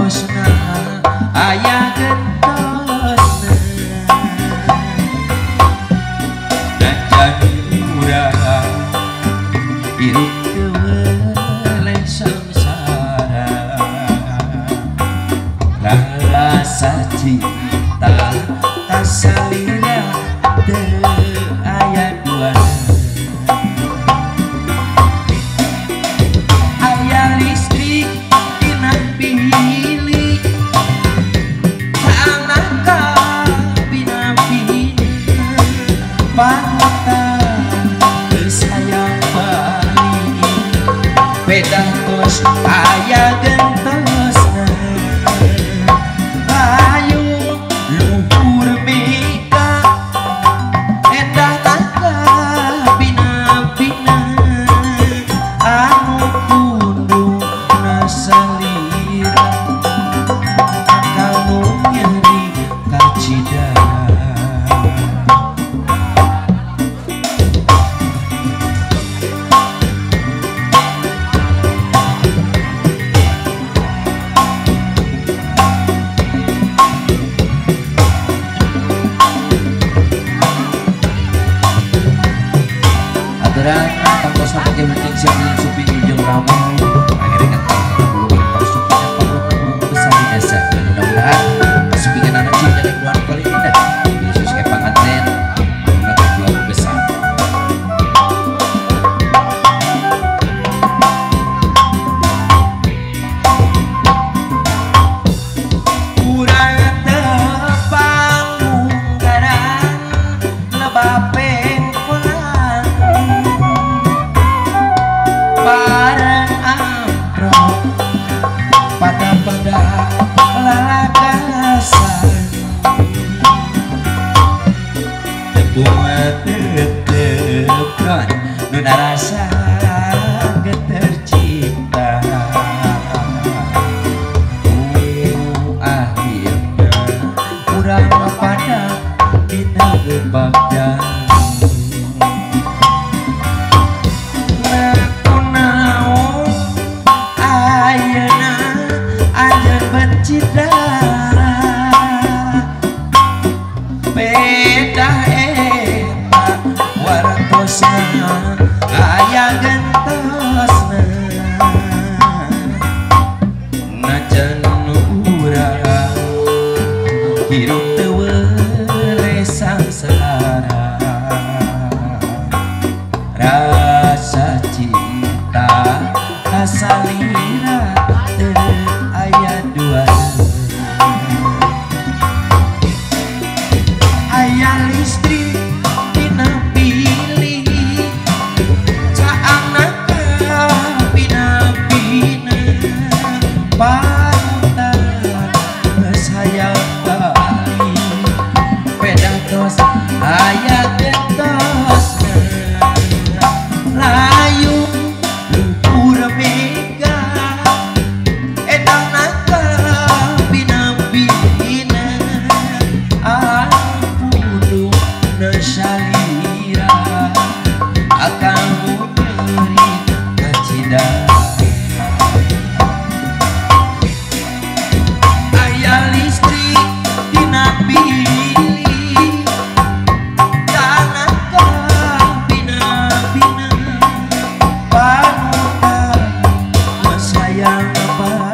wartosna aya gentosna najan urang hirup teu weleh samsara rasa cinta kasalina teu aya duana aya listrik dina bilik saanaka bina-bina panutan geus hayang balik beda tos aya gentosna ayo luhur mika endah tangga bina-bina anu pundung nasalira kamu nyeri kacida aturan tangkos sampai ke penting siap dengan suping hijau ramai akhirnya kan belum supingnya perlu besar di desa mudah-mudahan supingan anak cinta dan keluarga paling indah Yesus kayak pengantin mendapat keluarga besar kurang tepang munggaran lebapeng barang amprok pada lalakasan tepung tetepkan nuna rasa tercipta akhirnya kurang pada bina gebaknya cita beda eta wartosna aya gentosna najan urang hirup teu weleh sangsara rasa cinta kasalira teu aya dua aya listrik dina bilik saanaka bina-bina panutan geus hayang balik beda tos aya gentosna layu luhur mega edan naka bina-bina ampun nasalira akan nyeri kacida aya listrik dina bilik tanaka bina-bina panutan sayang apa